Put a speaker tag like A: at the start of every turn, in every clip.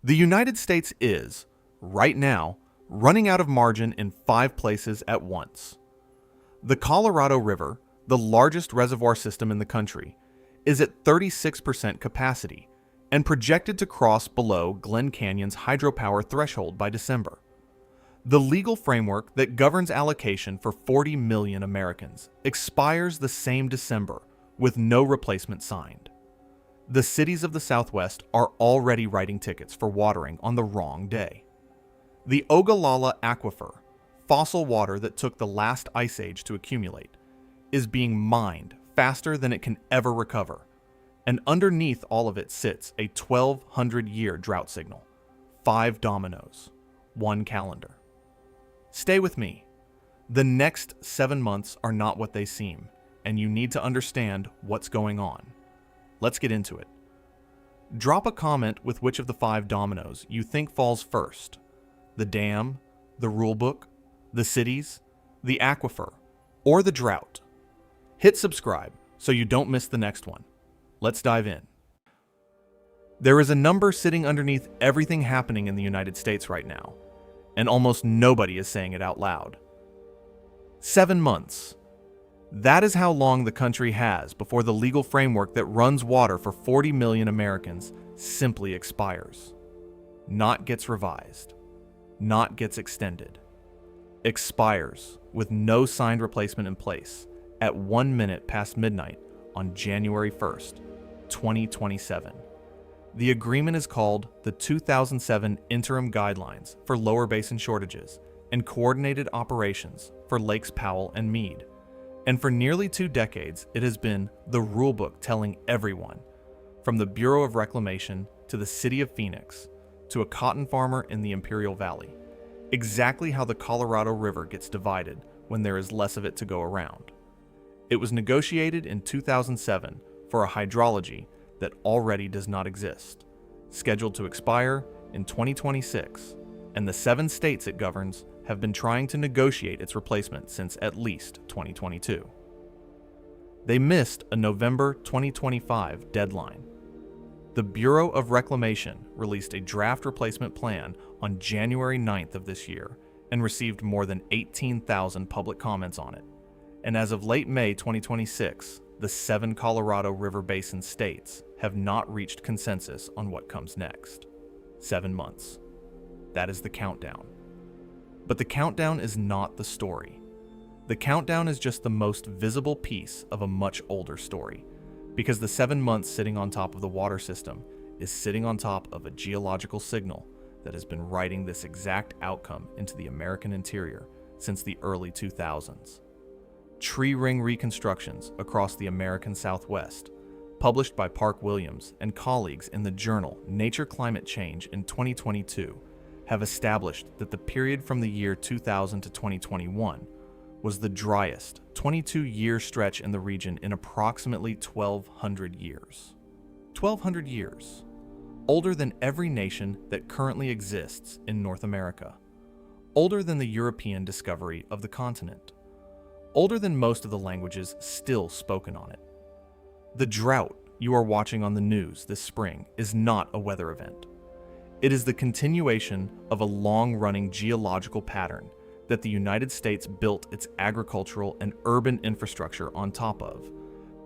A: The United States is, right now, running out of margin in 5 places at once. The Colorado River, the largest reservoir system in the country, is at 36% capacity and projected to cross below Glen Canyon's hydropower threshold by December. The legal framework that governs allocation for 40 million Americans expires the same December with no replacement signed. The cities of the Southwest are already writing tickets for watering on the wrong day. The Ogallala Aquifer, fossil water that took the last ice age to accumulate, is being mined faster than it can ever recover, and underneath all of it sits a 1,200-year drought signal. 5 dominoes, 1 calendar. Stay with me. The next 7 months are not what they seem, and you need to understand what's going on. Let's get into it. Drop a comment with which of the 5 dominoes you think falls first. The dam, the rulebook, the cities, the aquifer, or the drought. Hit subscribe so you don't miss the next one. Let's dive in. There is a number sitting underneath everything happening in the United States right now, and almost nobody is saying it out loud. 7 months. That is how long the country has before the legal framework that runs water for 40 million Americans simply expires. Not gets revised. Not gets extended. Expires with no signed replacement in place at 1 minute past midnight on January 1st, 2027. The agreement is called the 2007 Interim Guidelines for Lower Basin Shortages and Coordinated Operations for Lakes Powell and Meade. And for nearly 2 decades, it has been the rulebook telling everyone, from the Bureau of Reclamation to the city of Phoenix to a cotton farmer in the Imperial Valley, exactly how the Colorado River gets divided when there is less of it to go around. It was negotiated in 2007 for a hydrology that already does not exist, scheduled to expire in 2026, and the 7 states it governs have been trying to negotiate its replacement since at least 2022. They missed a November 2025 deadline. The Bureau of Reclamation released a draft replacement plan on January 9th of this year and received more than 18,000 public comments on it. And as of late May 2026, the 7 Colorado River Basin states have not reached consensus on what comes next. 7 months. That is the countdown. But the countdown is not the story. The countdown is just the most visible piece of a much older story, because the 7 months sitting on top of the water system is sitting on top of a geological signal that has been writing this exact outcome into the American interior since the early 2000s. Tree ring reconstructions across the American Southwest, published by Park Williams and colleagues in the journal Nature Climate Change in 2022, have established that the period from the year 2000 to 2021 was the driest 22-year stretch in the region in approximately 1,200 years. 1,200 years. Older than every nation that currently exists in North America. Older than the European discovery of the continent. Older than most of the languages still spoken on it. The drought you are watching on the news this spring is not a weather event. It is the continuation of a long-running geological pattern that the United States built its agricultural and urban infrastructure on top of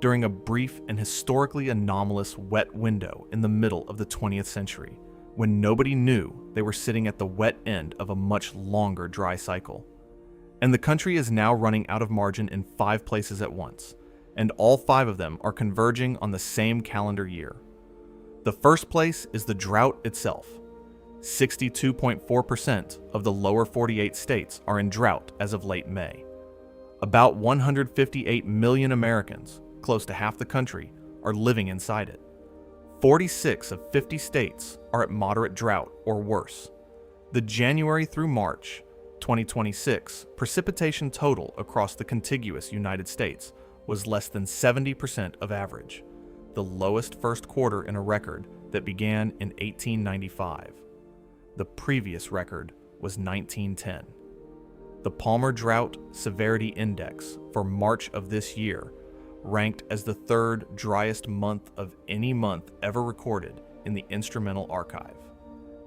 A: during a brief and historically anomalous wet window in the middle of the 20th century, when nobody knew they were sitting at the wet end of a much longer dry cycle. And the country is now running out of margin in 5 places at once, and all 5 of them are converging on the same calendar year. The first place is the drought itself. 62.4% of the lower 48 states are in drought as of late May. About 158 million Americans, close to half the country, are living inside it. 46 of 50 states are at moderate drought or worse. The January through March 2026 precipitation total across the contiguous United States was less than 70% of average, the lowest first quarter in a record that began in 1895. The previous record was 1910. The Palmer Drought Severity Index for March of this year ranked as the 3rd driest month of any month ever recorded in the instrumental archive.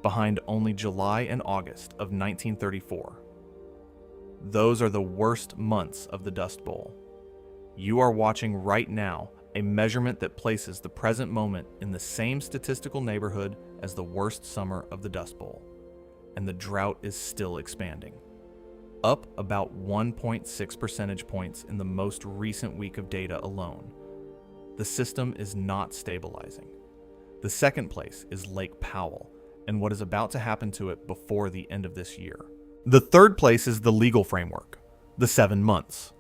A: behind only July and August of 1934. Those are the worst months of the Dust Bowl. You are watching right now a measurement that places the present moment in the same statistical neighborhood as the worst summer of the Dust Bowl, and the drought is still expanding. Up about 1.6 percentage points in the most recent week of data alone. The system is not stabilizing. The second place is Lake Powell, and what is about to happen to it before the end of this year. The third place is the legal framework, the 7 months.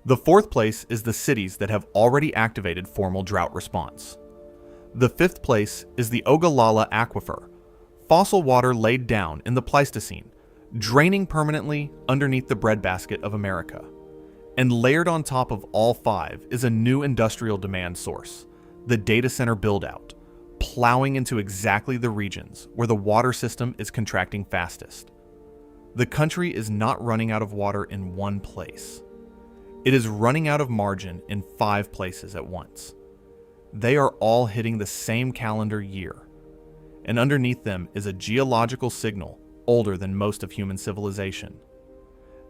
A: The fourth place is the cities that have already activated formal drought response. The fifth place is the Ogallala Aquifer, fossil water laid down in the Pleistocene, draining permanently underneath the breadbasket of America. And layered on top of all five is a new industrial demand source, the data center build-out, plowing into exactly the regions where the water system is contracting fastest. The country is not running out of water in one place. It is running out of margin in 5 places at once. They are all hitting the same calendar year, and underneath them is a geological signal older than most of human civilization.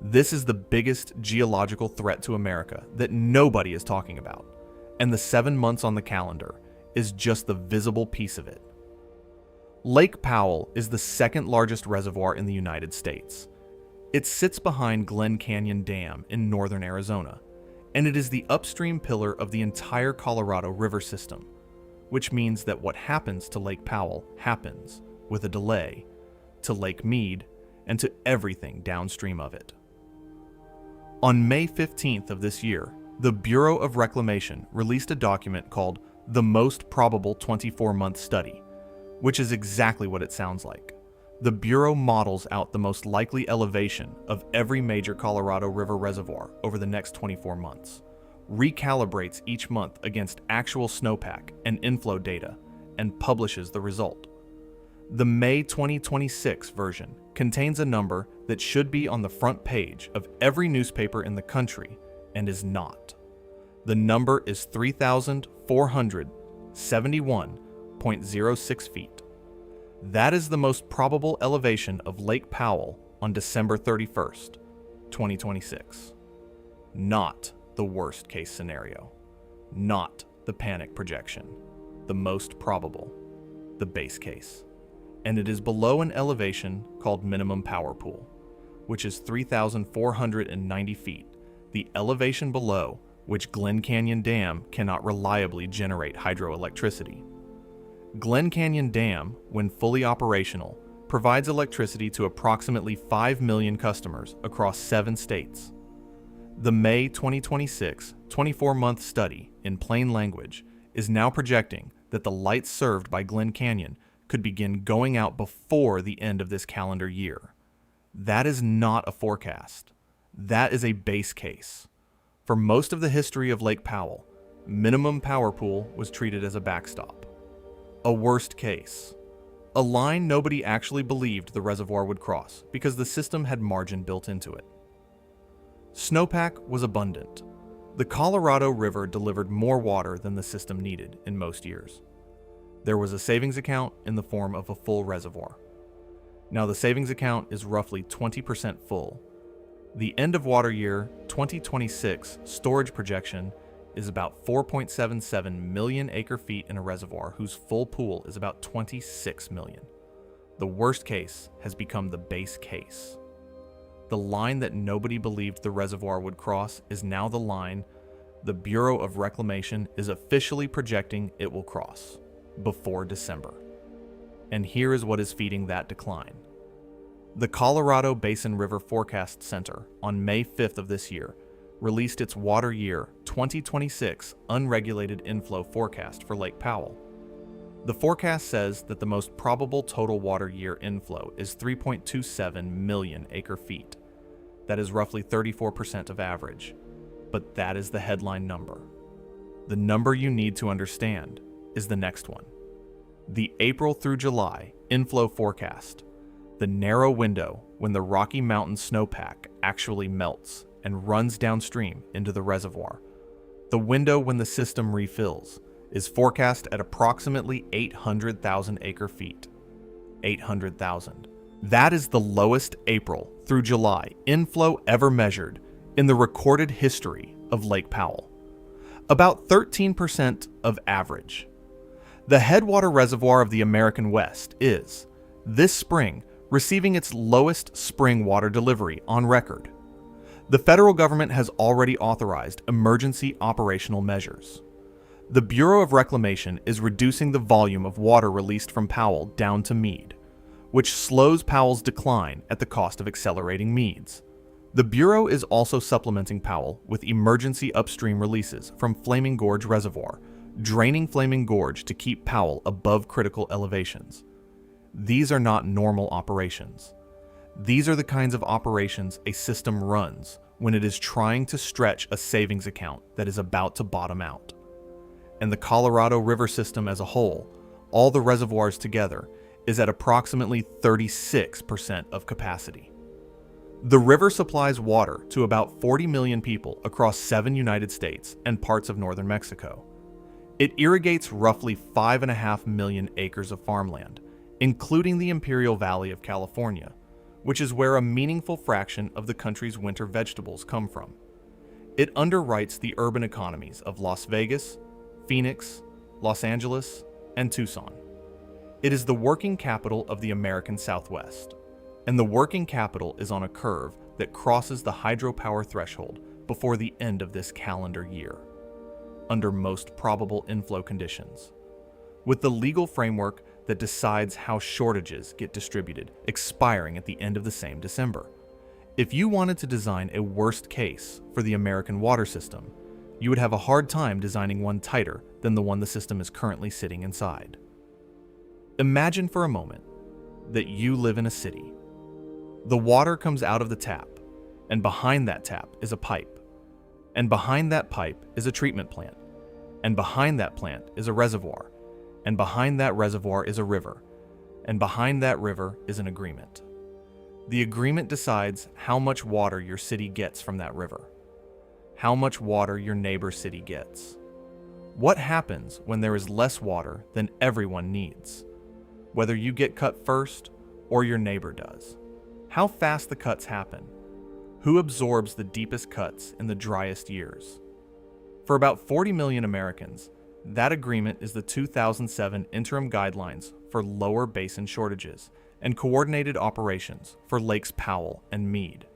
A: This is the biggest geological threat to America that nobody is talking about, and the 7 months on the calendar is just the visible piece of it. Lake Powell is the second largest reservoir in the United States. It sits behind Glen Canyon Dam in northern Arizona, and it is the upstream pillar of the entire Colorado River system, which means that what happens to Lake Powell happens, with a delay, to Lake Mead and to everything downstream of it. On May 15th of this year, the Bureau of Reclamation released a document called the Most Probable 24-Month Study, which is exactly what it sounds like. The Bureau models out the most likely elevation of every major Colorado River reservoir over the next 24 months, recalibrates each month against actual snowpack and inflow data, and publishes the result. The May 2026 version contains a number that should be on the front page of every newspaper in the country and is not. The number is 3,471.06 feet. That is the most probable elevation of Lake Powell on December 31st, 2026. Not the worst case scenario. Not the panic projection. The most probable. The base case. And it is below an elevation called minimum power pool, which is 3,490 feet, the elevation below which Glen Canyon Dam cannot reliably generate hydroelectricity. Glen Canyon Dam, when fully operational, provides electricity to approximately 5 million customers across 7 states. The May 2026 24-month study, in plain language, is now projecting that the lights served by Glen Canyon could begin going out before the end of this calendar year. That is not a forecast. That is a base case. For most of the history of Lake Powell, minimum power pool was treated as a backstop. A worst case. A line nobody actually believed the reservoir would cross because the system had margin built into it. Snowpack was abundant. The Colorado River delivered more water than the system needed in most years. There was a savings account in the form of a full reservoir. Now the savings account is roughly 20% full. The end of water year 2026 storage projection is about 4.77 million acre-feet in a reservoir whose full pool is about 26 million. The worst case has become the base case. The line that nobody believed the reservoir would cross is now the line the Bureau of Reclamation is officially projecting it will cross before December. And here is what is feeding that decline. The Colorado Basin River Forecast Center on May 5th of this year released its water year 2026 unregulated inflow forecast for Lake Powell. The forecast says that the most probable total water year inflow is 3.27 million acre-feet. That is roughly 34% of average, but that is the headline number. The number you need to understand is the next one. The April through July inflow forecast, the narrow window when the Rocky Mountain snowpack actually melts and runs downstream into the reservoir. The window when the system refills is forecast at approximately 800,000 acre-feet. 800,000. That is the lowest April through July inflow ever measured in the recorded history of Lake Powell. About 13% of average. The headwater reservoir of the American West is, this spring, receiving its lowest spring water delivery on record. The federal government has already authorized emergency operational measures. The Bureau of Reclamation is reducing the volume of water released from Powell down to Meade, which slows Powell's decline at the cost of accelerating Meade's. The Bureau is also supplementing Powell with emergency upstream releases from Flaming Gorge Reservoir, draining Flaming Gorge to keep Powell above critical elevations. These are not normal operations. These are the kinds of operations a system runs when it is trying to stretch a savings account that is about to bottom out. And the Colorado River system as a whole, all the reservoirs together, is at approximately 36% of capacity. The river supplies water to about 40 million people across 7 United States and parts of northern Mexico. It irrigates roughly 5.5 million acres of farmland, including the Imperial Valley of California, which is where a meaningful fraction of the country's winter vegetables come from. It underwrites the urban economies of Las Vegas, Phoenix, Los Angeles, and Tucson. It is the working capital of the American Southwest, and the working capital is on a curve that crosses the hydropower threshold before the end of this calendar year, under most probable inflow conditions, with the legal framework that decides how shortages get distributed expiring at the end of the same December. If you wanted to design a worst case for the American water system, you would have a hard time designing one tighter than the one the system is currently sitting inside. Imagine for a moment that you live in a city. The water comes out of the tap, and behind that tap is a pipe. And behind that pipe is a treatment plant. And behind that plant is a reservoir. And behind that reservoir is a river. And behind that river is an agreement. The agreement decides how much water your city gets from that river. How much water your neighbor city gets. What happens when there is less water than everyone needs? Whether you get cut first or your neighbor does. How fast the cuts happen. Who absorbs the deepest cuts in the driest years? For about 40 million Americans, that agreement is the 2007 Interim Guidelines for Lower Basin Shortages and Coordinated Operations for Lakes Powell and Meade.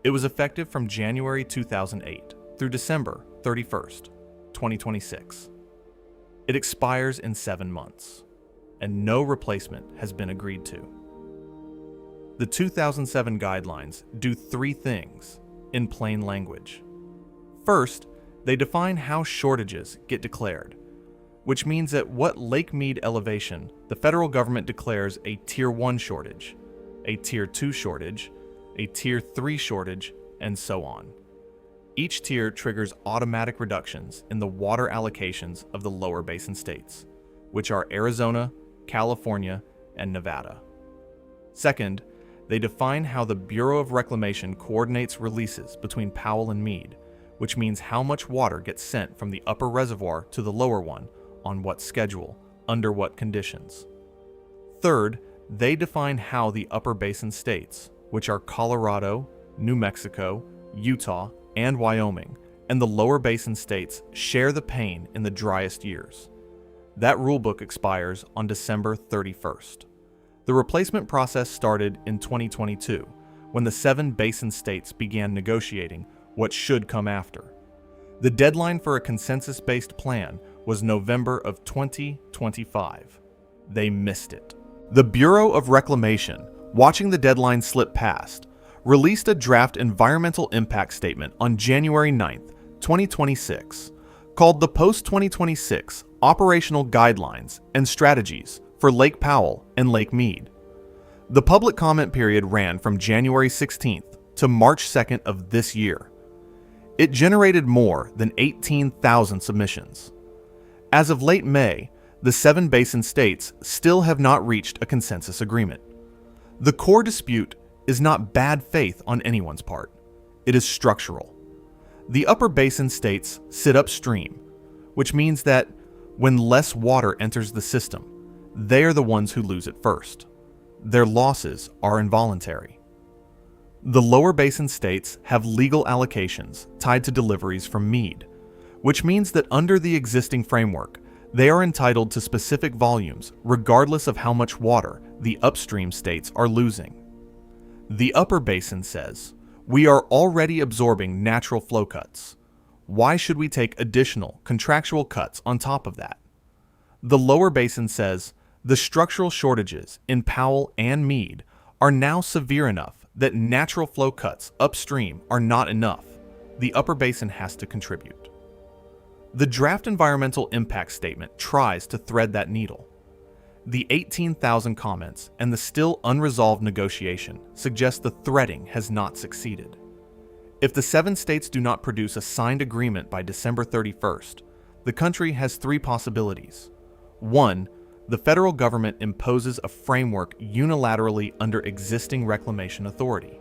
A: It was effective from January 2008 through December 31st, 2026. It expires in 7 months, and no replacement has been agreed to. The 2007 guidelines do 3 things in plain language. First, they define how shortages get declared, which means at what Lake Meade elevation the federal government declares a Tier 1 shortage, a Tier 2 shortage, a Tier 3 shortage, and so on. Each tier triggers automatic reductions in the water allocations of the lower basin states, which are Arizona, California, and Nevada. Second, they define how the Bureau of Reclamation coordinates releases between Powell and Meade, which means how much water gets sent from the upper reservoir to the lower one, on what schedule, under what conditions. Third, they define how the upper basin states, which are Colorado, New Mexico, Utah, and Wyoming, and the lower basin states share the pain in the driest years. That rulebook expires on December 31st. The replacement process started in 2022, when the 7 basin states began negotiating what should come after. The deadline for a consensus-based plan was November of 2025. They missed it. The Bureau of Reclamation, watching the deadline slip past, released a draft environmental impact statement on January 9th, 2026, called the Post-2026 Operational Guidelines and Strategies for Lake Powell and Lake Meade. The public comment period ran from January 16th to March 2nd of this year. It generated more than 18,000 submissions. As of late May, the 7 basin states still have not reached a consensus agreement. The core dispute is not bad faith on anyone's part. It is structural. The upper basin states sit upstream, which means that when less water enters the system, they are the ones who lose it first. their losses are involuntary. The lower basin states have legal allocations tied to deliveries from Meade, which means that under the existing framework, they are entitled to specific volumes regardless of how much water the upstream states are losing. The upper basin says, we are already absorbing natural flow cuts. Why should we take additional contractual cuts on top of that? The lower basin says, the structural shortages in Powell and Meade are now severe enough that natural flow cuts upstream are not enough. The upper basin has to contribute. The draft environmental impact statement tries to thread that needle. The 18,000 comments and the still unresolved negotiation suggest the threading has not succeeded. If the 7 states do not produce a signed agreement by December 31st, the country has 3 possibilities. 1, the federal government imposes a framework unilaterally under existing reclamation authority.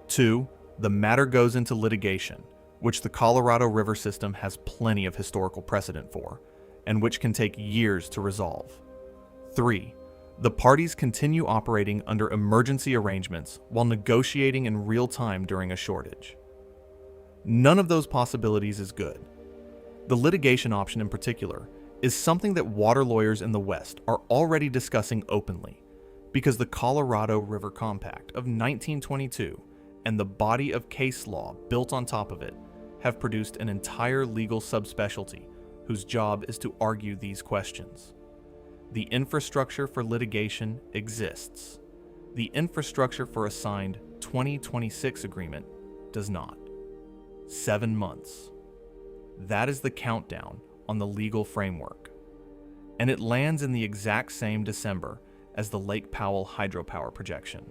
A: 2, the matter goes into litigation, which the Colorado River system has plenty of historical precedent for, and which can take years to resolve. 3, the parties continue operating under emergency arrangements while negotiating in real time during a shortage. None of those possibilities is good. The litigation option in particular is something that water lawyers in the West are already discussing openly, because the Colorado River Compact of 1922 and the body of case law built on top of it have produced an entire legal subspecialty whose job is to argue these questions. The infrastructure for litigation exists. The infrastructure for a signed 2026 agreement does not. 7 months. That is the countdown on the legal framework. And it lands in the exact same December as the Lake Powell hydropower projection.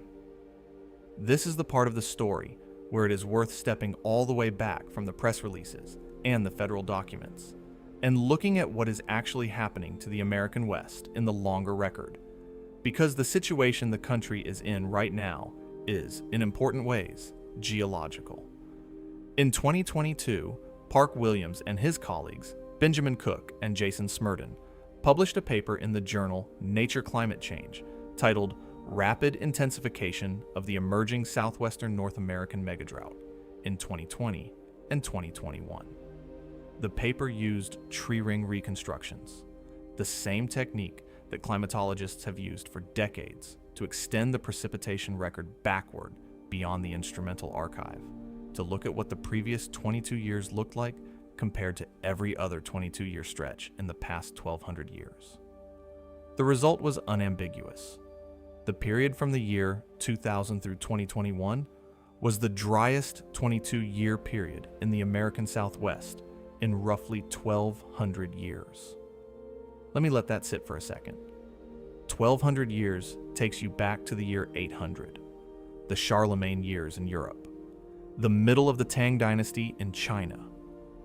A: This is the part of the story where it is worth stepping all the way back from the press releases and the federal documents, and looking at what is actually happening to the American West in the longer record, because the situation the country is in right now is, in important ways, geological. In 2022, Park Williams and his colleagues, Benjamin Cook and Jason Smerdon, published a paper in the journal Nature Climate Change titled Rapid Intensification of the Emerging Southwestern North American Megadrought in 2020 and 2021. The paper used tree ring reconstructions, the same technique that climatologists have used for decades to extend the precipitation record backward beyond the instrumental archive, to look at what the previous 22 years looked like compared to every other 22-year stretch in the past 1,200 years. The result was unambiguous. The period from the year 2000 through 2021 was the driest 22-year period in the American Southwest in roughly 1,200 years. Let me let that sit for a second. 1,200 years takes you back to the year 800, the Charlemagne years in Europe, the middle of the Tang Dynasty in China,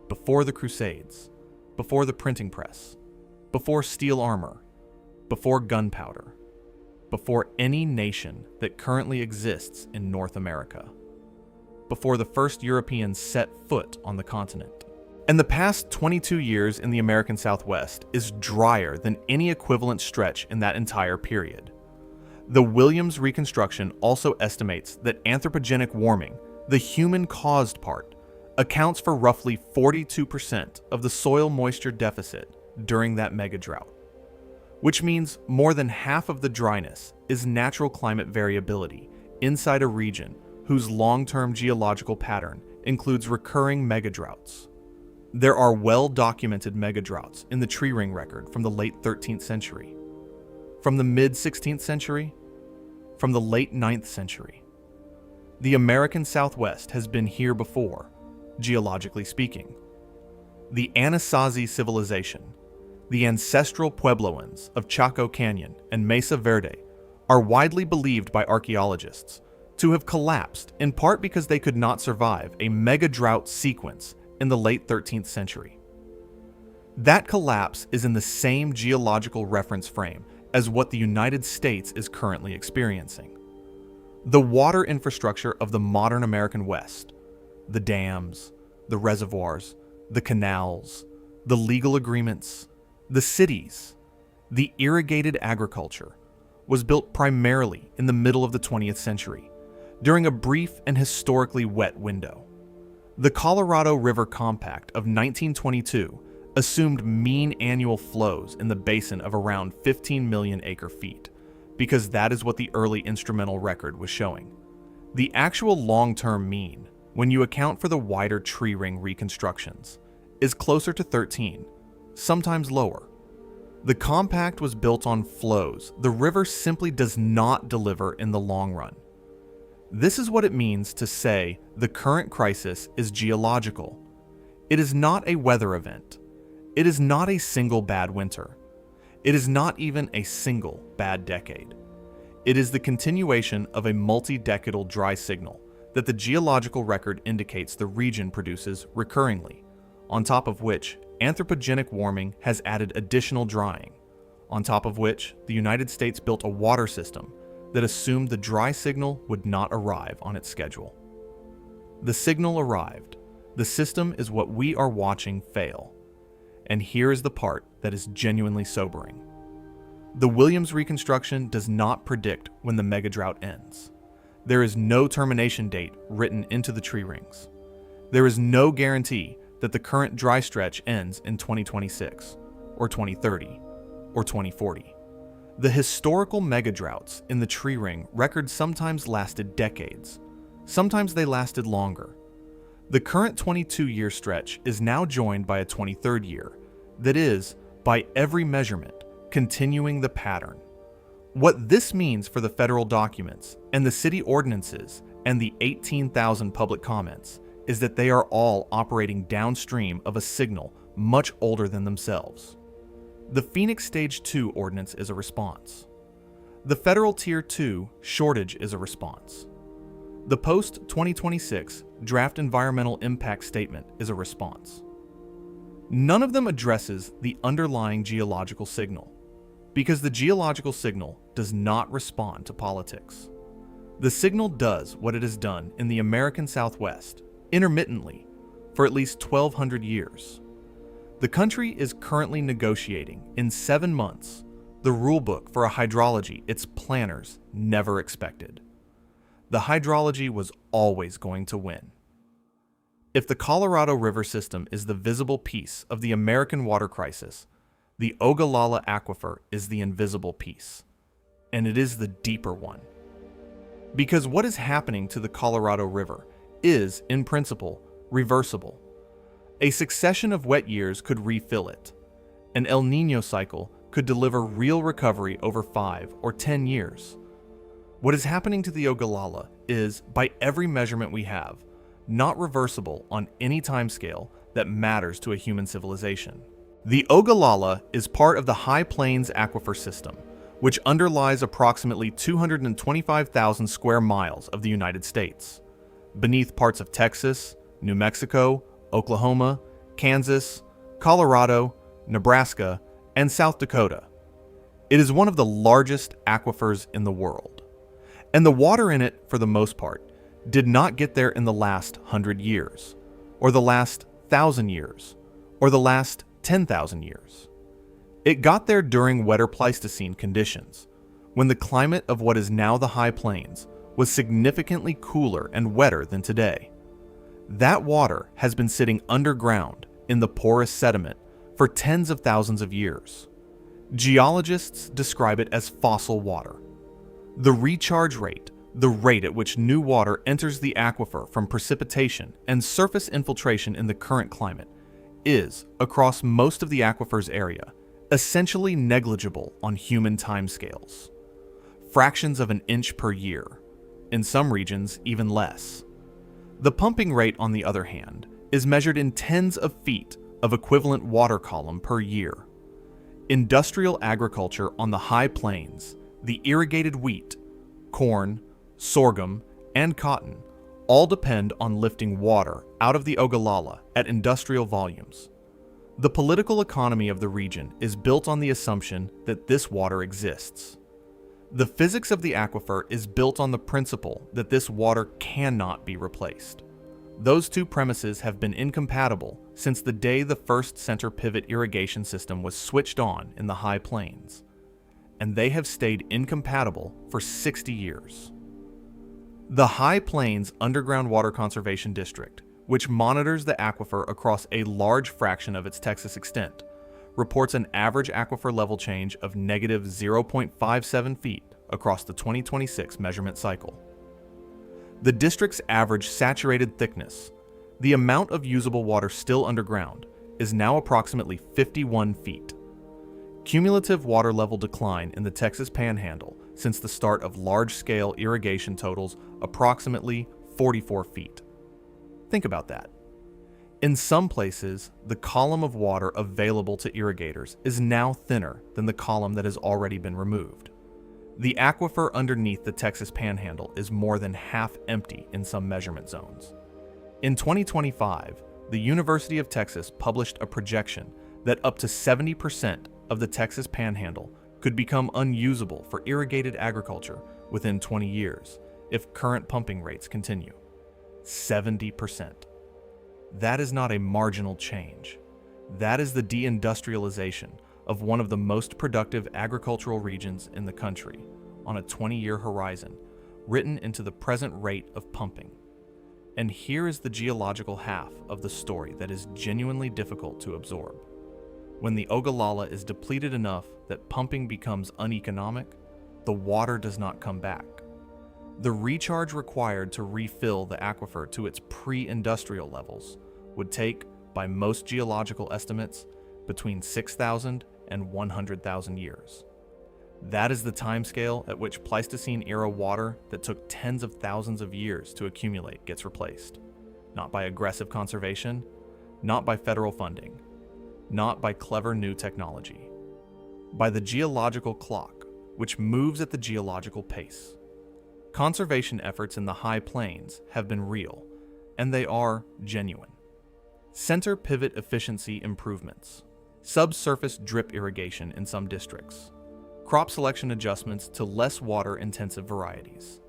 A: before the Crusades, before the printing press, before steel armor, before gunpowder, before any nation that currently exists in North America, before the first Europeans set foot on the continent. And the past 22 years in the American Southwest is drier than any equivalent stretch in that entire period. The Williams reconstruction also estimates that anthropogenic warming, the human-caused part, accounts for roughly 42% of the soil moisture deficit during that megadrought, which means more than half of the dryness is natural climate variability inside a region whose long-term geological pattern includes recurring megadroughts. There are well-documented megadroughts in the tree ring record from the late 13th century, from the mid-16th century, from the late 9th century. The American Southwest has been here before, geologically speaking. The Anasazi civilization, the ancestral Puebloans of Chaco Canyon and Mesa Verde, are widely believed by archaeologists to have collapsed in part because they could not survive a megadrought sequence in the late 13th century. That collapse is in the same geological reference frame as what the United States is currently experiencing. The water infrastructure of the modern American West, the dams, the reservoirs, the canals, the legal agreements, the cities, the irrigated agriculture, was built primarily in the middle of the 20th century, during a brief and historically wet window. The Colorado River Compact of 1922 assumed mean annual flows in the basin of around 15 million acre-feet, because that is what the early instrumental record was showing. The actual long-term mean, when you account for the wider tree ring reconstructions, is closer to 13, sometimes lower. The compact was built on flows the river simply does not deliver in the long run. This is what it means to say the current crisis is geological. It is not a weather event. It is not a single bad winter. It is not even a single bad decade. It is the continuation of a multi-decadal dry signal that the geological record indicates the region produces recurringly, on top of which anthropogenic warming has added additional drying, on top of which the United States built a water system that assumed the dry signal would not arrive on its schedule. The signal arrived. The system is what we are watching fail. And here is the part that is genuinely sobering. The Williams reconstruction does not predict when the megadrought ends. There is no termination date written into the tree rings. There is no guarantee that the current dry stretch ends in 2026, or 2030, or 2040. The historical megadroughts in the tree ring record sometimes lasted decades. Sometimes they lasted longer. The current 22-year stretch is now joined by a 23rd year that is, by every measurement, continuing the pattern. What this means for the federal documents and the city ordinances and the 18,000 public comments is that they are all operating downstream of a signal much older than themselves. The Phoenix Stage 2 ordinance is a response. The Federal Tier 2 shortage is a response. The post-2026 Draft Environmental Impact Statement is a response. None of them addresses the underlying geological signal, because the geological signal does not respond to politics. The signal does what it has done in the American Southwest, intermittently, for at least 1,200 years. The country is currently negotiating, in 7 months, the rulebook for a hydrology its planners never expected. The hydrology was always going to win. If the Colorado River system is the visible piece of the American water crisis, the Ogallala Aquifer is the invisible piece, and it is the deeper one. Because what is happening to the Colorado River is, in principle, reversible. A succession of wet years could refill it. An El Niño cycle could deliver real recovery over 5 or 10 years. What is happening to the Ogallala is, by every measurement we have, not reversible on any timescale that matters to a human civilization. The Ogallala is part of the High Plains Aquifer system, which underlies approximately 225,000 square miles of the United States, beneath parts of Texas, New Mexico, Oklahoma, Kansas, Colorado, Nebraska, and South Dakota. It is one of the largest aquifers in the world, and the water in it, for the most part, did not get there in the last 100 years, or the last 1,000 years, or the last 10,000 years. It got there during wetter Pleistocene conditions, when the climate of what is now the High Plains was significantly cooler and wetter than today. That water has been sitting underground in the porous sediment for tens of thousands of years. Geologists describe it as fossil water. The recharge rate, the rate at which new water enters the aquifer from precipitation and surface infiltration in the current climate, is, across most of the aquifer's area, essentially negligible on human timescales. Fractions of an inch per year, in some regions even less. The pumping rate, on the other hand, is measured in tens of feet of equivalent water column per year. Industrial agriculture on the High Plains, the irrigated wheat, corn, sorghum, and cotton all depend on lifting water out of the Ogallala at industrial volumes. The political economy of the region is built on the assumption that this water exists. The physics of the aquifer is built on the principle that this water cannot be replaced. Those two premises have been incompatible since the day the first center pivot irrigation system was switched on in the High Plains. and they have stayed incompatible for 60 years. The High Plains Underground Water Conservation District, which monitors the aquifer across a large fraction of its Texas extent, reports an average aquifer level change of negative 0.57 feet across the 2026 measurement cycle. The district's average saturated thickness, the amount of usable water still underground, is now approximately 51 feet. Cumulative water level decline in the Texas Panhandle since the start of large-scale irrigation totals approximately 44 feet. Think about that. In some places, the column of water available to irrigators is now thinner than the column that has already been removed. The aquifer underneath the Texas Panhandle is more than half empty in some measurement zones. In 2025, the University of Texas published a projection that up to 70% of the Texas Panhandle could become unusable for irrigated agriculture within 20 years if current pumping rates continue. 70%. That is not a marginal change. That is the deindustrialization of one of the most productive agricultural regions in the country on a 20-year horizon, written into the present rate of pumping. And here is the geological half of the story that is genuinely difficult to absorb. When the Ogallala is depleted enough that pumping becomes uneconomic, the water does not come back. The recharge required to refill the aquifer to its pre-industrial levels would take, by most geological estimates, between 6,000 and 100,000 years. That is the timescale at which Pleistocene-era water that took tens of thousands of years to accumulate gets replaced. Not by aggressive conservation, not by federal funding, not by clever new technology. By the geological clock, which moves at the geological pace. Conservation efforts in the High Plains have been real, and they are genuine. Center pivot efficiency improvements, subsurface drip irrigation in some districts, crop selection adjustments to less water-intensive varieties,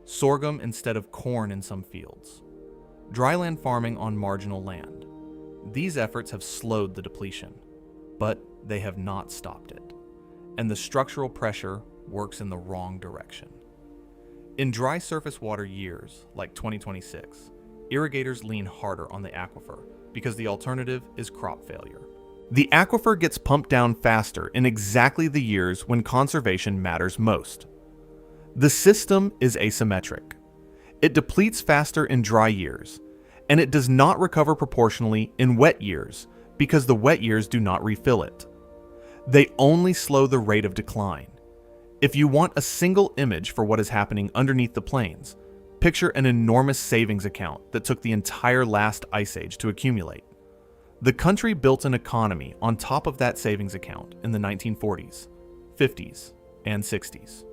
A: sorghum instead of corn in some fields, dryland farming on marginal land. These efforts have slowed the depletion, but they have not stopped it, and the structural pressure works in the wrong direction. In dry surface water years, like 2026, irrigators lean harder on the aquifer because the alternative is crop failure. The aquifer gets pumped down faster in exactly the years when conservation matters most. The system is asymmetric. It depletes faster in dry years, and it does not recover proportionally in wet years because the wet years do not refill it. They only slow the rate of decline. If you want a single image for what is happening underneath the plains, picture an enormous savings account that took the entire last ice age to accumulate. The country built an economy on top of that savings account in the 1940s, 50s, and 60s.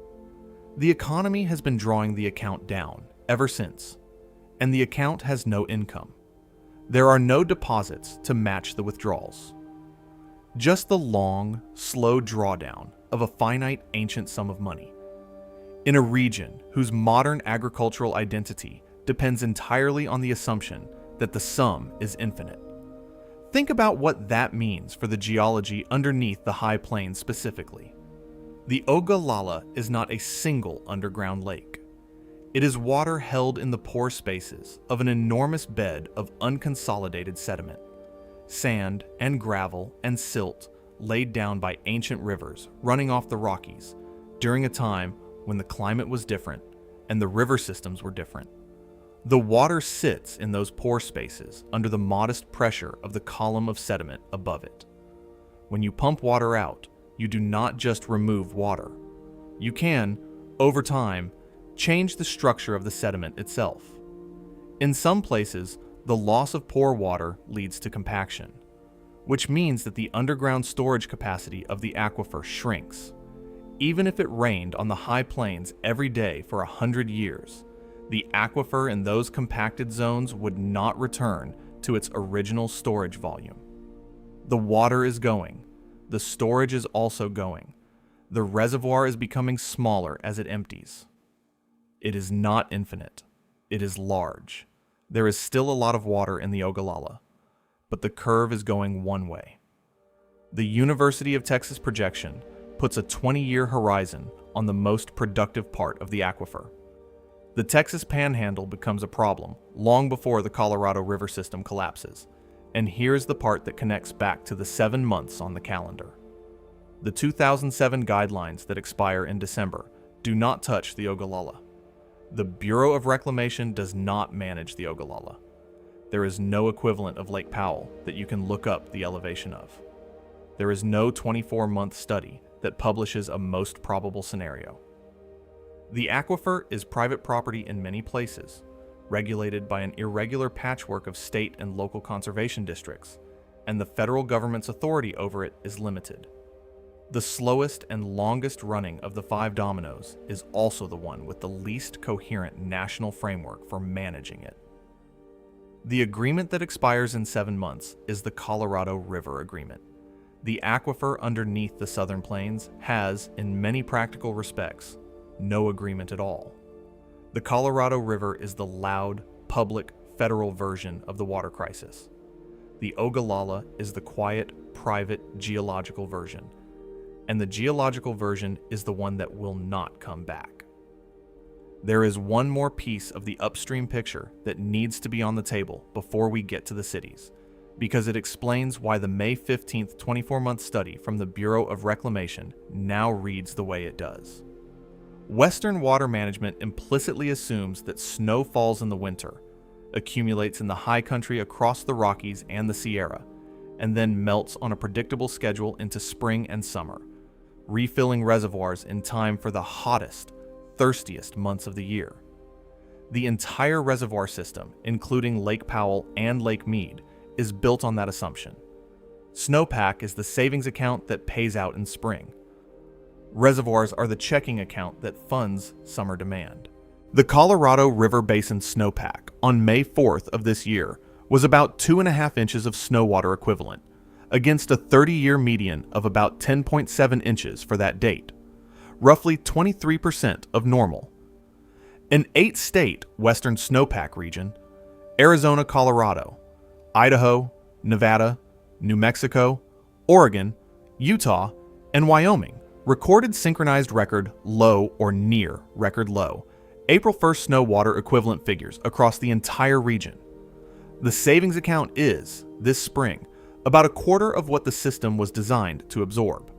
A: The economy has been drawing the account down ever since, and the account has no income. There are no deposits to match the withdrawals. Just the long, slow drawdown of a finite ancient sum of money. In a region whose modern agricultural identity depends entirely on the assumption that the sum is infinite. Think about what that means for the geology underneath the High Plains specifically. The Ogallala is not a single underground lake. It is water held in the pore spaces of an enormous bed of unconsolidated sediment, sand and gravel and silt laid down by ancient rivers running off the Rockies during a time when the climate was different and the river systems were different. The water sits in those pore spaces under the modest pressure of the column of sediment above it. When you pump water out, you do not just remove water. You can, over time, change the structure of the sediment itself. In some places, the loss of pore water leads to compaction, which means that the underground storage capacity of the aquifer shrinks. Even if it rained on the High Plains every day for 100 years, the aquifer in those compacted zones would not return to its original storage volume. The water is going. The storage is also going. The reservoir is becoming smaller as it empties. It is not infinite. It is large. There is still a lot of water in the Ogallala, but the curve is going one way. The University of Texas projection puts a 20-year horizon on the most productive part of the aquifer. The Texas Panhandle becomes a problem long before the Colorado River system collapses, and here's the part that connects back to the 7 months on the calendar. The 2007 guidelines that expire in December do not touch the Ogallala. The Bureau of Reclamation does not manage the Ogallala. There is no equivalent of Lake Powell that you can look up the elevation of. There is no 24-month study that publishes a most probable scenario. The aquifer is private property in many places, regulated by an irregular patchwork of state and local conservation districts, and the federal government's authority over it is limited. The slowest and longest running of the 5 dominoes is also the one with the least coherent national framework for managing it. The agreement that expires in 7 months is the Colorado River Agreement. The aquifer underneath the Southern Plains has, in many practical respects, no agreement at all. The Colorado River is the loud, public, federal version of the water crisis. The Ogallala is the quiet, private, geological version, and the geological version is the one that will not come back. There is one more piece of the upstream picture that needs to be on the table before we get to the cities, because it explains why the May 15th 24-month study from the Bureau of Reclamation now reads the way it does. Western water management implicitly assumes that snow falls in the winter, accumulates in the high country across the Rockies and the Sierra, and then melts on a predictable schedule into spring and summer, refilling reservoirs in time for the hottest, thirstiest months of the year. The entire reservoir system, including Lake Powell and Lake Mead, is built on that assumption. Snowpack is the savings account that pays out in spring. Reservoirs are the checking account that funds summer demand. The Colorado River Basin snowpack on May 4th of this year was about 2.5 inches of snow water equivalent, against a 30-year median of about 10.7 inches for that date, roughly 23% of normal. An 8-state western snowpack region, Arizona, Colorado, Idaho, Nevada, New Mexico, Oregon, Utah, and Wyoming, recorded synchronized record low or near record low April 1st snow water equivalent figures across the entire region. The savings account is, this spring, about a quarter of what the system was designed to absorb.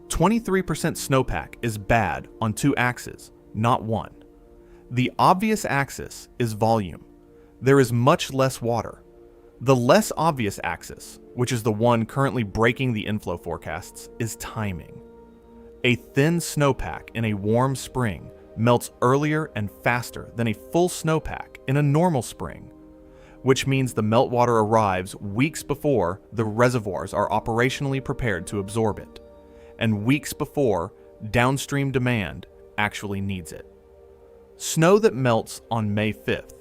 A: 23% snowpack is bad on 2 axes, not 1. The obvious axis is volume. There is much less water. The less obvious axis, which is the one currently breaking the inflow forecasts, is timing. A thin snowpack in a warm spring melts earlier and faster than a full snowpack in a normal spring, which means the meltwater arrives weeks before the reservoirs are operationally prepared to absorb it, and weeks before downstream demand actually needs it. Snow that melts on May 5th,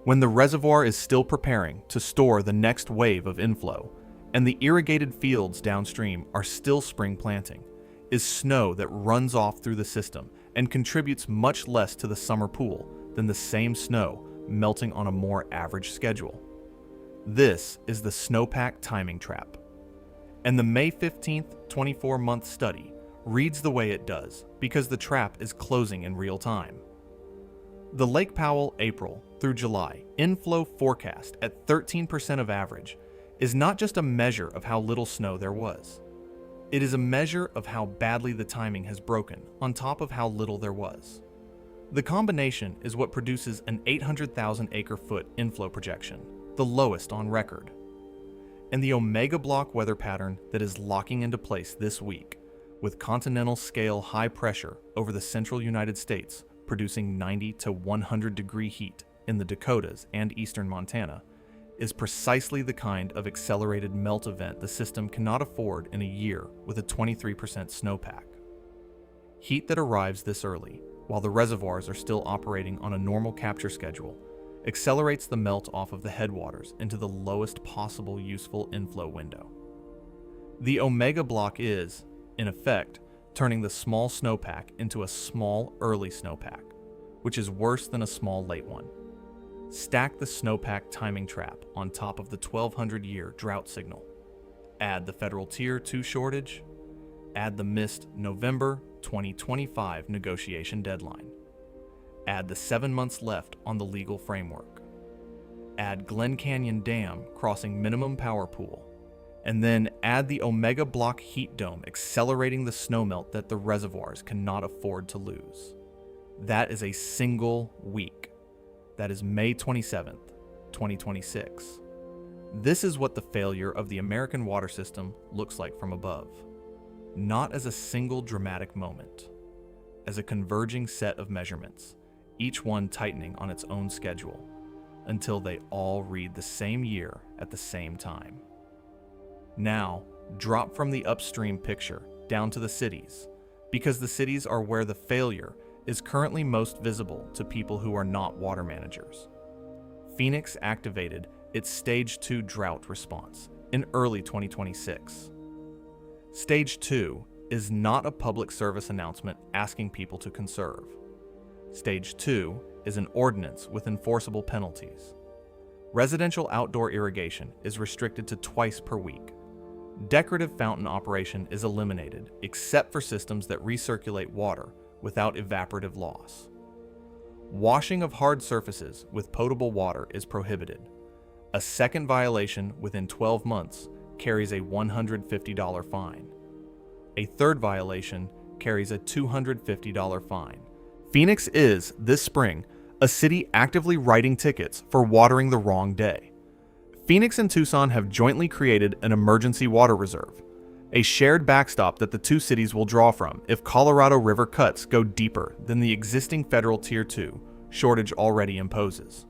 A: when the reservoir is still preparing to store the next wave of inflow, and the irrigated fields downstream are still spring planting, is snow that runs off through the system and contributes much less to the summer pool than the same snow melting on a more average schedule. This is the snowpack timing trap. And the May 15th 24-month study reads the way it does because the trap is closing in real time. The Lake Powell April through July inflow forecast at 13% of average is not just a measure of how little snow there was. It is a measure of how badly the timing has broken on top of how little there was. The combination is what produces an 800,000 acre-foot inflow projection, the lowest on record. And the omega block weather pattern that is locking into place this week, with continental scale high pressure over the central United States producing 90 to 100 degree heat in the Dakotas and eastern Montana, is precisely the kind of accelerated melt event the system cannot afford in a year with a 23% snowpack. Heat that arrives this early, while the reservoirs are still operating on a normal capture schedule, accelerates the melt off of the headwaters into the lowest possible useful inflow window. The omega block is, in effect, turning the small snowpack into a small early snowpack, which is worse than a small late one. Stack the snowpack timing trap on top of the 1,200-year drought signal. Add the federal Tier 2 shortage, Add the missed November 2025 negotiation deadline. Add the 7 months left on the legal framework. Add Glen Canyon Dam crossing minimum power pool. And then add the Omega Block heat dome accelerating the snowmelt that the reservoirs cannot afford to lose. That is a single week. That is May 27th, 2026. This is what the failure of the American water system looks like from above. Not as a single dramatic moment, as a converging set of measurements, each one tightening on its own schedule, until they all read the same year at the same time. Now, drop from the upstream picture down to the cities, because the cities are where the failure is currently most visible to people who are not water managers. Phoenix activated its Stage 2 drought response in early 2026. Stage 2 is not a public service announcement asking people to conserve. Stage 2 is an ordinance with enforceable penalties. Residential outdoor irrigation is restricted to twice per week. Decorative fountain operation is eliminated except for systems that recirculate water without evaporative loss. Washing of hard surfaces with potable water is prohibited. A second violation within 12 months carries a $150 fine. A third violation carries a $250 fine. Phoenix is, this spring, a city actively writing tickets for watering the wrong day. Phoenix and Tucson have jointly created an emergency water reserve, a shared backstop that the two cities will draw from if Colorado River cuts go deeper than the existing federal Tier 2 shortage already imposes.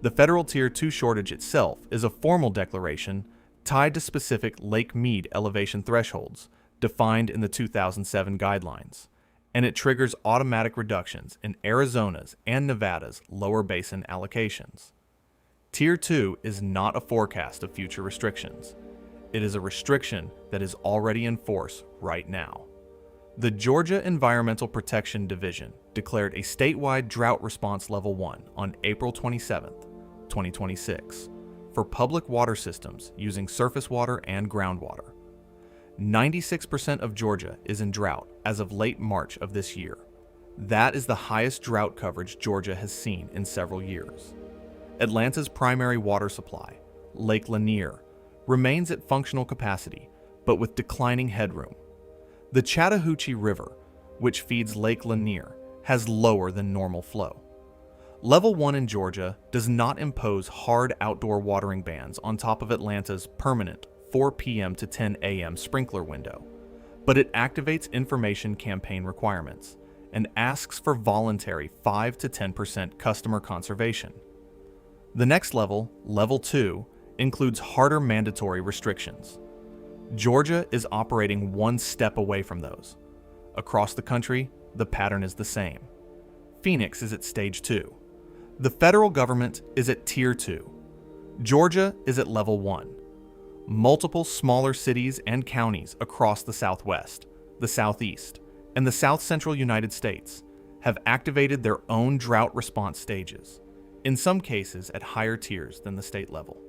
A: The federal Tier 2 shortage itself is a formal declaration tied to specific Lake Mead elevation thresholds defined in the 2007 guidelines, and it triggers automatic reductions in Arizona's and Nevada's lower basin allocations. Tier 2 is not a forecast of future restrictions. It is a restriction that is already in force right now. The Georgia Environmental Protection Division declared a statewide drought response level 1 on April 27, 2026, for public water systems using surface water and groundwater. 96% of Georgia is in drought as of late March of this year. That is the highest drought coverage Georgia has seen in several years. Atlanta's primary water supply, Lake Lanier, remains at functional capacity, but with declining headroom. The Chattahoochee River, which feeds Lake Lanier, has lower than normal flow. Level 1 in Georgia does not impose hard outdoor watering bans on top of Atlanta's permanent 4 p.m. to 10 a.m. sprinkler window, but it activates information campaign requirements and asks for voluntary 5 to 10% customer conservation. The next level, Level 2, includes harder mandatory restrictions. Georgia is operating one step away from those. Across the country, the pattern is the same. Phoenix is at Stage 2. The federal government is at Tier 2. Georgia is at Level 1. Multiple smaller cities and counties across the Southwest, the Southeast, and the South Central United States have activated their own drought response stages, in some cases at higher tiers than the state level.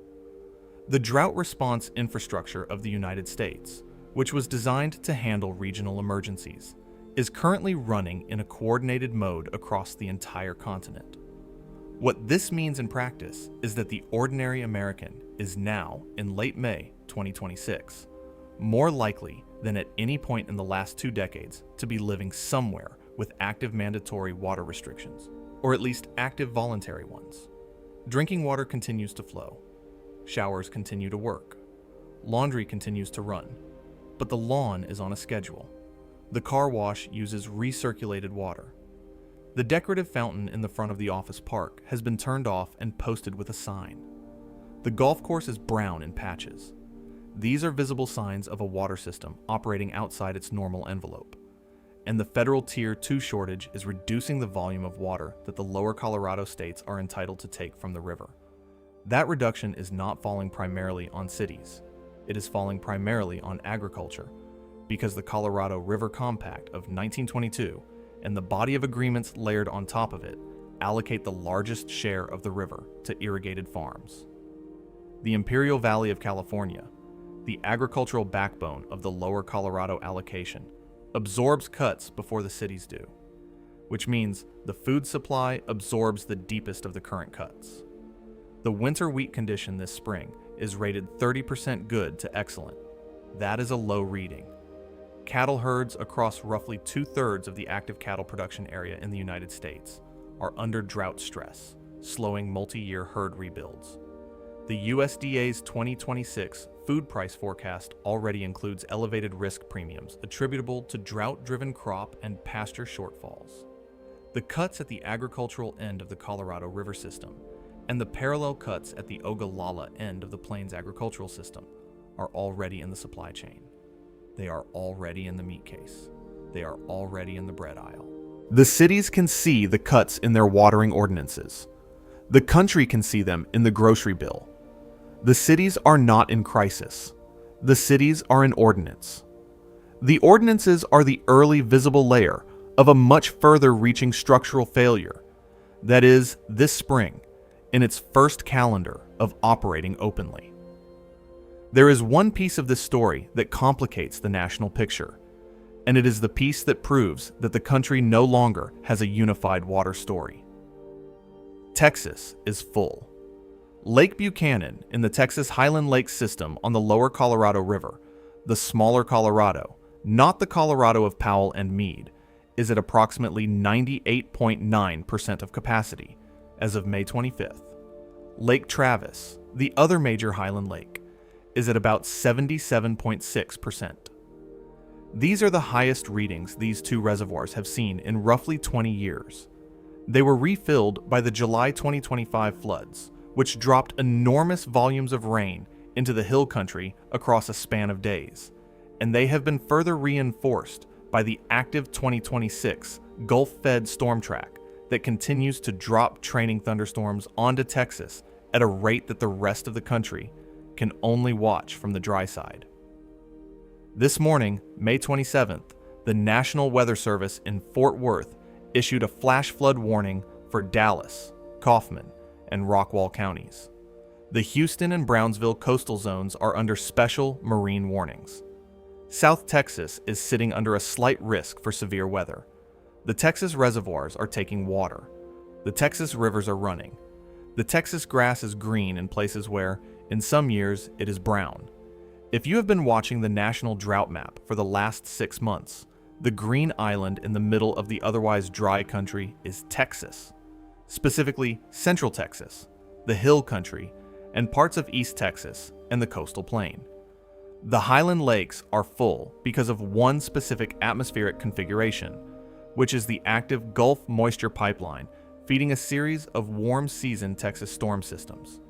A: The drought response infrastructure of the United States, which was designed to handle regional emergencies, is currently running in a coordinated mode across the entire continent. What this means in practice is that the ordinary American is now, in late May 2026, more likely than at any point in the last 2 decades to be living somewhere with active mandatory water restrictions, or at least active voluntary ones. Drinking water continues to flow. Showers continue to work. Laundry continues to run. But the lawn is on a schedule. The car wash uses recirculated water. The decorative fountain in the front of the office park has been turned off and posted with a sign. The golf course is brown in patches. These are visible signs of a water system operating outside its normal envelope. And the federal Tier 2 shortage is reducing the volume of water that the lower Colorado states are entitled to take from the river. That reduction is not falling primarily on cities. It is falling primarily on agriculture, because the Colorado River Compact of 1922 and the body of agreements layered on top of it allocate the largest share of the river to irrigated farms. The Imperial Valley of California, the agricultural backbone of the lower Colorado allocation, absorbs cuts before the cities do, which means the food supply absorbs the deepest of the current cuts. The winter wheat condition this spring is rated 30% good to excellent. That is a low reading. Cattle herds across roughly 2/3 of the active cattle production area in the United States are under drought stress, slowing multi-year herd rebuilds. The USDA's 2026 food price forecast already includes elevated risk premiums attributable to drought-driven crop and pasture shortfalls. The cuts at the agricultural end of the Colorado River system and the parallel cuts at the Ogallala end of the Plains agricultural system are already in the supply chain. They are already in the meat case. They are already in the bread aisle. The cities can see the cuts in their watering ordinances. The country can see them in the grocery bill. The cities are not in crisis. The cities are in ordinance. The ordinances are the early visible layer of a much further reaching structural failure. That is, this spring, in its first calendar of operating openly. There is one piece of this story that complicates the national picture, and it is the piece that proves that the country no longer has a unified water story. Texas is full. Lake Buchanan in the Texas Highland Lake system on the lower Colorado River, the smaller Colorado, not the Colorado of Powell and Meade, is at approximately 98.9% of capacity as of May 25th. Lake Travis, the other major Highland lake, is at about 77.6%. These are the highest readings these two reservoirs have seen in roughly 20 years. They were refilled by the July 2025 floods, which dropped enormous volumes of rain into the hill country across a span of days, and they have been further reinforced by the active 2026 Gulf-fed storm track that continues to drop training thunderstorms onto Texas at a rate that the rest of the country can only watch from the dry side. This morning, May 27th, the National Weather Service in Fort Worth issued a flash flood warning for Dallas, Kaufman, and Rockwall counties. The Houston and Brownsville coastal zones are under special marine warnings. South Texas is sitting under a slight risk for severe weather. The Texas reservoirs are taking water. The Texas rivers are running. The Texas grass is green in places where, in some years, it is brown. If you have been watching the national drought map for the last 6 months, the green island in the middle of the otherwise dry country is Texas, specifically Central Texas, the Hill Country, and parts of East Texas and the coastal plain. The Highland Lakes are full because of one specific atmospheric configuration, which is the active Gulf moisture pipeline feeding a series of warm season Texas storm systems.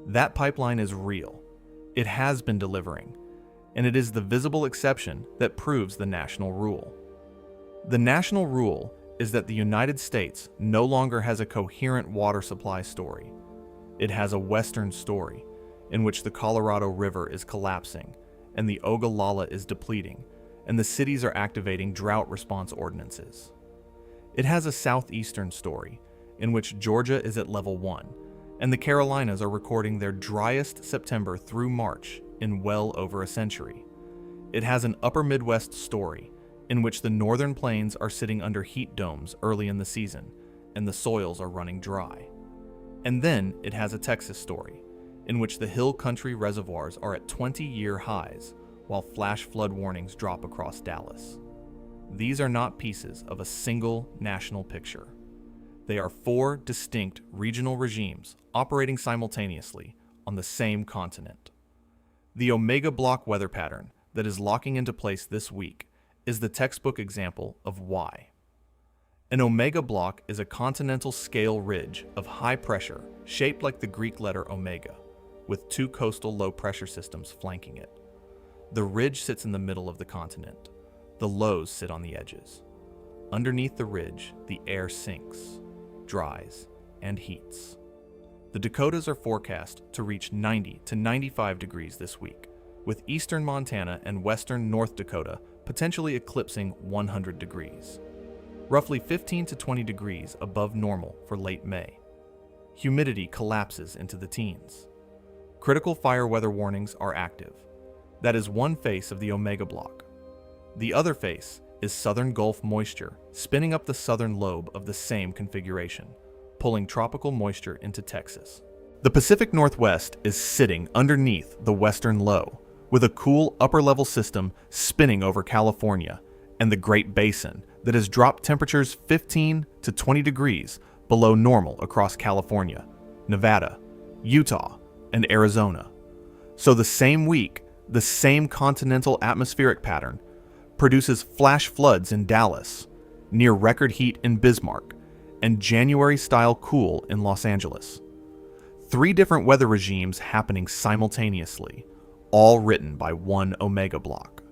A: That pipeline is real. It has been delivering, and it is the visible exception that proves the national rule. The national rule is that the United States no longer has a coherent water supply story. It has a Western story in which the Colorado River is collapsing and the Ogallala is depleting, and the cities are activating drought response ordinances. It has a Southeastern story in which Georgia is at level 1, and the Carolinas are recording their driest September through March in well over a century. It has an Upper Midwest story in which the northern plains are sitting under heat domes early in the season, and the soils are running dry. And then it has a Texas story in which the hill country reservoirs are at 20-year highs, while flash flood warnings drop across Dallas. These are not pieces of a single national picture. They are 4 distinct regional regimes operating simultaneously on the same continent. The Omega Block weather pattern that is locking into place this week is the textbook example of why. An Omega Block is a continental scale ridge of high pressure shaped like the Greek letter omega, with 2 coastal low pressure systems flanking it. The ridge sits in the middle of the continent. The lows sit on the edges. Underneath the ridge, the air sinks, dries, and heats. The Dakotas are forecast to reach 90 to 95 degrees this week, with eastern Montana and western North Dakota potentially eclipsing 100 degrees, roughly 15 to 20 degrees above normal for late May. Humidity collapses into the teens. Critical fire weather warnings are active. That is one face of the Omega Block. The other face is southern Gulf moisture spinning up the southern lobe of the same configuration, pulling tropical moisture into Texas. The Pacific Northwest is sitting underneath the western low, with a cool upper-level system spinning over California and the Great Basin that has dropped temperatures 15 to 20 degrees below normal across California, Nevada, Utah, and Arizona. So the same week, the same continental atmospheric pattern produces flash floods in Dallas, near record heat in Bismarck, and January-style cool in Los Angeles. 3 different weather regimes happening simultaneously, all written by one omega block.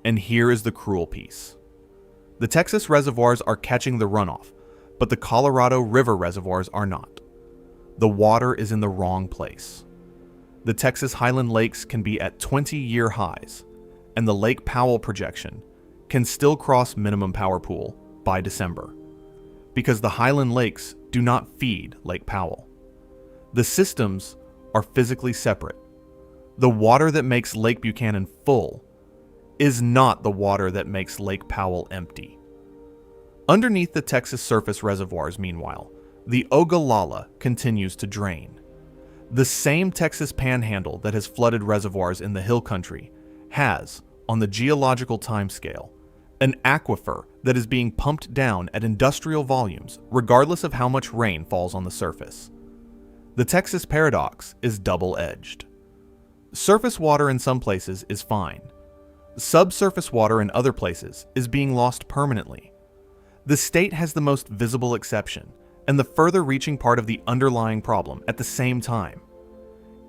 A: And here is the cruel piece. The Texas reservoirs are catching the runoff, but the Colorado River reservoirs are not. The water is in the wrong place. The Texas Highland Lakes can be at 20-year highs, and the Lake Powell projection can still cross minimum power pool by December, because the Highland Lakes do not feed Lake Powell. The systems are physically separate. The water that makes Lake Buchanan full is not the water that makes Lake Powell empty. Underneath the Texas surface reservoirs, meanwhile, the Ogallala continues to drain. The same Texas panhandle that has flooded reservoirs in the hill country has, on the geological timescale, an aquifer that is being pumped down at industrial volumes regardless of how much rain falls on the surface. The Texas paradox is double-edged. Surface water in some places is fine. Subsurface water in other places is being lost permanently. The state has the most visible exception and the further reaching part of the underlying problem at the same time.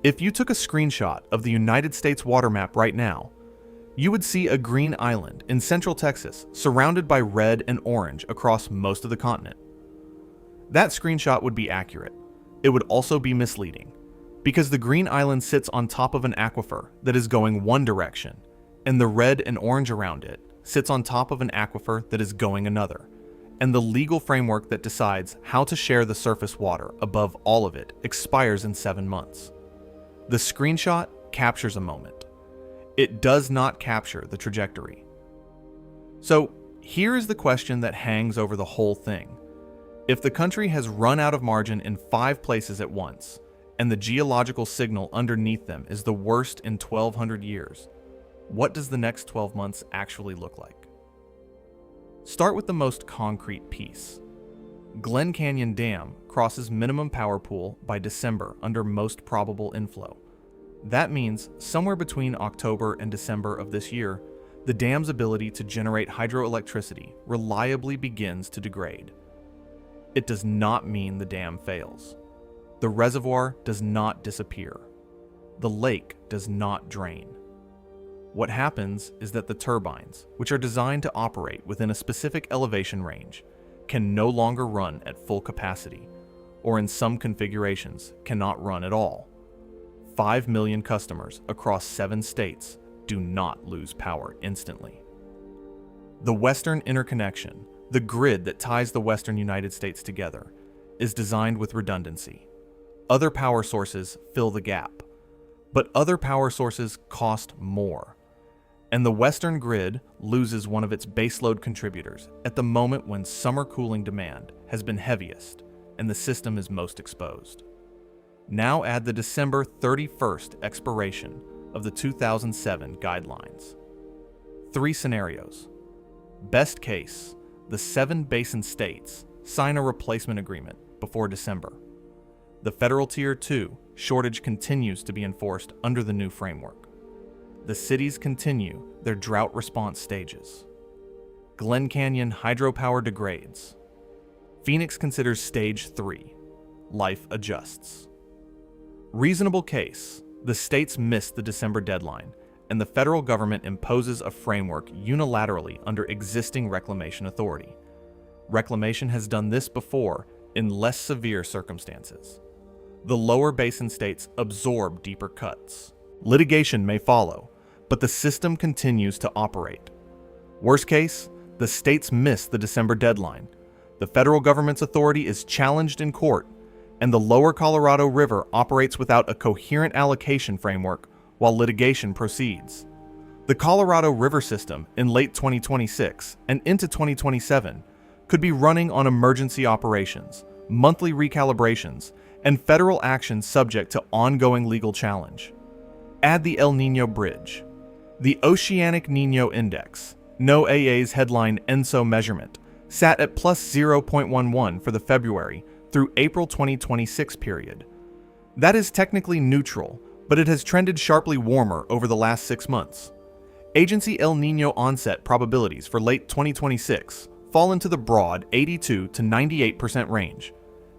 A: If you took a screenshot of the United States water map right now, you would see a green island in central Texas surrounded by red and orange across most of the continent. That screenshot would be accurate. It would also be misleading, because the green island sits on top of an aquifer that is going one direction, and the red and orange around it sits on top of an aquifer that is going another, and the legal framework that decides how to share the surface water above all of it expires in 7 months. The screenshot captures a moment. It does not capture the trajectory. So here is the question that hangs over the whole thing. If the country has run out of margin in 5 places at once, and the geological signal underneath them is the worst in 1,200 years, what does the next 12 months actually look like? Start with the most concrete piece. Glen Canyon Dam crosses minimum power pool by December under most probable inflow. That means somewhere between October and December of this year, the dam's ability to generate hydroelectricity reliably begins to degrade. It does not mean the dam fails. The reservoir does not disappear. The lake does not drain. What happens is that the turbines, which are designed to operate within a specific elevation range, can no longer run at full capacity, or in some configurations cannot run at all. 5 million customers across 7 states do not lose power instantly. The Western interconnection, the grid that ties the Western United States together, is designed with redundancy. Other power sources fill the gap, but other power sources cost more. And the Western grid loses one of its baseload contributors at the moment when summer cooling demand has been heaviest and the system is most exposed. Now add the December 31st expiration of the 2007 guidelines. 3 scenarios. Best case, the 7 basin states sign a replacement agreement before December. The federal Tier 2 shortage continues to be enforced under the new framework. The cities continue their drought response stages. Glen Canyon hydropower degrades. Phoenix considers stage 3. Life adjusts. Reasonable case, the states miss the December deadline, and the federal government imposes a framework unilaterally under existing reclamation authority. Reclamation has done this before in less severe circumstances. The lower basin states absorb deeper cuts. Litigation may follow, but the system continues to operate. Worst case, the states miss the December deadline. The federal government's authority is challenged in court, and the lower Colorado River operates without a coherent allocation framework while litigation proceeds. The The Colorado River system in late 2026 and into 2027 could be running on emergency operations, monthly recalibrations, and federal action subject to ongoing legal challenge. Add the El Niño Bridge. The Oceanic Niño Index, NOAA's headline ENSO measurement, sat at plus 0.11 for the February through April 2026 period. That is technically neutral, but it has trended sharply warmer over the last 6 months. Agency El Niño onset probabilities for late 2026 fall into the broad 82 to 98% range,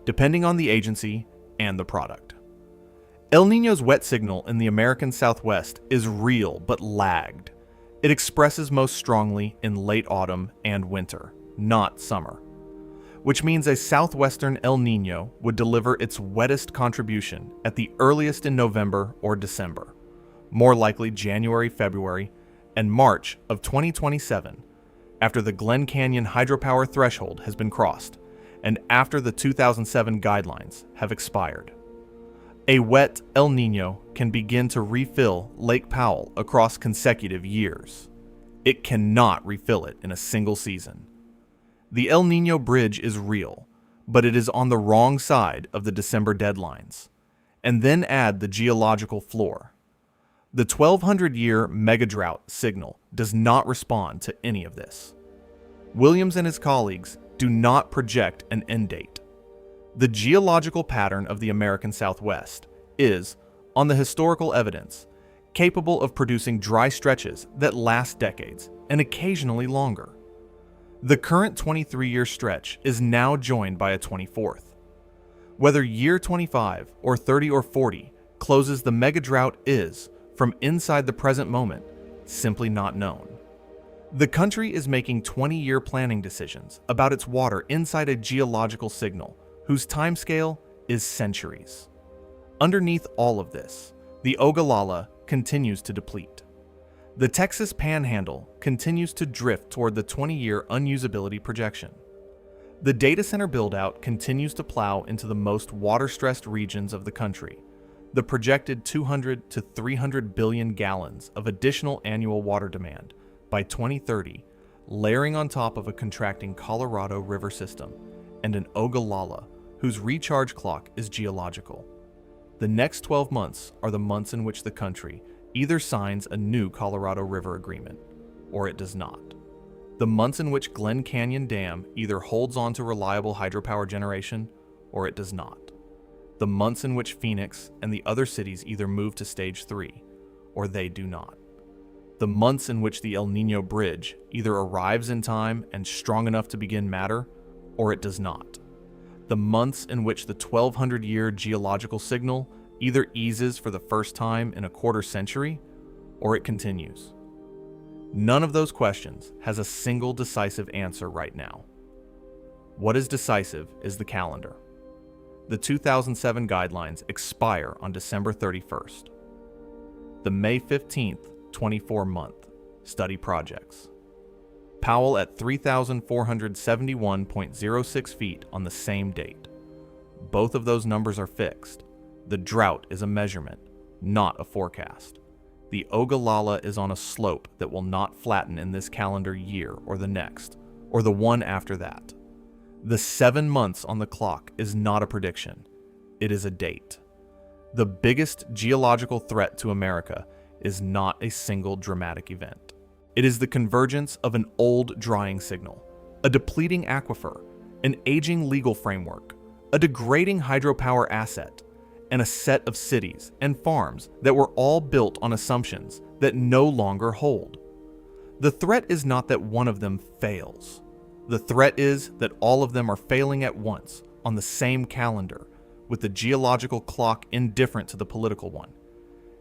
A: depending on the agency and the product. El Niño's wet signal in the American Southwest is real but lagged. It expresses most strongly in late autumn and winter, not summer, which means a southwestern El Niño would deliver its wettest contribution at the earliest in November or December, more likely January, February, and March of 2027, after the Glen Canyon Hydropower threshold has been crossed and after the 2007 guidelines have expired. A wet El Niño can begin to refill Lake Powell across consecutive years. It cannot refill it in a single season. The El Niño Bridge is real, but it is on the wrong side of the December deadlines. And then add the geological floor. The 1200-year megadrought signal does not respond to any of this. Williams and his colleagues do not project an end date. The geological pattern of the American Southwest is, on the historical evidence, capable of producing dry stretches that last decades and occasionally longer. The current 23-year stretch is now joined by a 24th. Whether year 25 or 30 or 40 closes the megadrought is, from inside the present moment, simply not known. The country is making 20-year planning decisions about its water inside a geological signal whose timescale is centuries. Underneath all of this, the Ogallala continues to deplete. The Texas Panhandle continues to drift toward the 20-year unusability projection. The data center build-out continues to plow into the most water-stressed regions of the country. The projected 200 to 300 billion gallons of additional annual water demand by 2030, layering on top of a contracting Colorado River system and an Ogallala whose recharge clock is geological. The next 12 months are the months in which the country either signs a new Colorado River agreement, or it does not. The months in which Glen Canyon Dam either holds on to reliable hydropower generation, or it does not. The months in which Phoenix and the other cities either move to stage 3, or they do not. The months in which the El Niño Bridge either arrives in time and strong enough to begin matter, or it does not. The months in which the 1200-year geological signal either eases for the first time in a quarter century, or it continues. None of those questions has a single decisive answer right now. What is decisive is the calendar. The 2007 guidelines expire on December 31st. The May 15th, 24-month study projects. Powell at 3,471.06 feet on the same date. Both of those numbers are fixed. The drought is a measurement, not a forecast. The Ogallala is on a slope that will not flatten in this calendar year or the next, or the one after that. The 7 months on the clock is not a prediction. It is a date. The biggest geological threat to America is not a single dramatic event. It is the convergence of an old drying signal, a depleting aquifer, an aging legal framework, a degrading hydropower asset, and a set of cities and farms that were all built on assumptions that no longer hold. The threat is not that one of them fails. The threat is that all of them are failing at once on the same calendar, with the geological clock indifferent to the political one.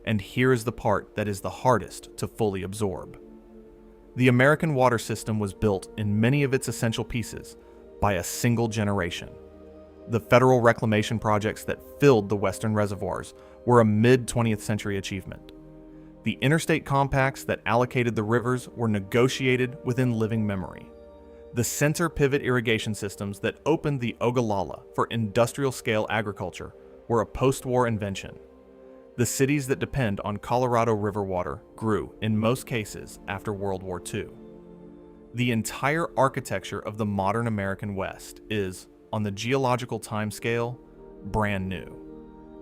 A: And here is the part that is the hardest to fully absorb. The American water system was built in many of its essential pieces by a single generation. The federal reclamation projects that filled the western reservoirs were a mid-20th century achievement. The interstate compacts that allocated the rivers were negotiated within living memory. The center pivot irrigation systems that opened the Ogallala for industrial-scale agriculture were a post-war invention. The cities that depend on Colorado River water grew, in most cases, after World War II. The entire architecture of the modern American West is, on the geological timescale, brand new.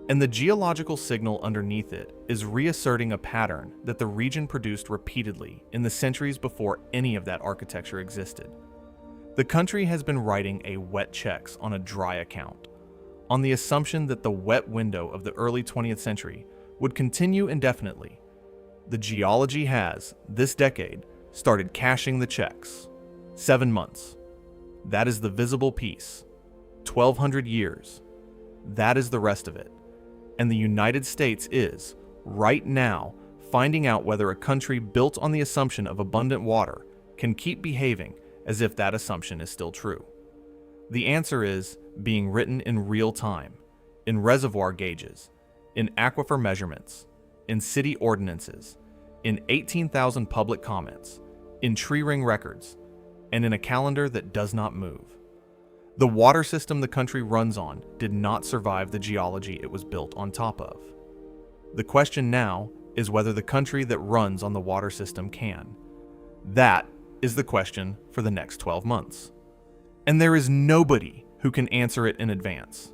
A: And the geological signal underneath it is reasserting a pattern that the region produced repeatedly in the centuries before any of that architecture existed. The country has been writing a wet checks on a dry account, on the assumption that the wet window of the early 20th century would continue indefinitely. The geology has, this decade, started cashing the checks. 7 months. That is the visible piece. 1,200 years. That is the rest of it. And the United States is, right now, finding out whether a country built on the assumption of abundant water can keep behaving as if that assumption is still true. The answer is being written in real time, in reservoir gauges, in aquifer measurements, in city ordinances, in 18,000 public comments, in tree ring records, and in a calendar that does not move. The water system the country runs on did not survive the geology it was built on top of. The question now is whether the country that runs on the water system can. That is the question for the next 12 months. And there is nobody who can answer it in advance.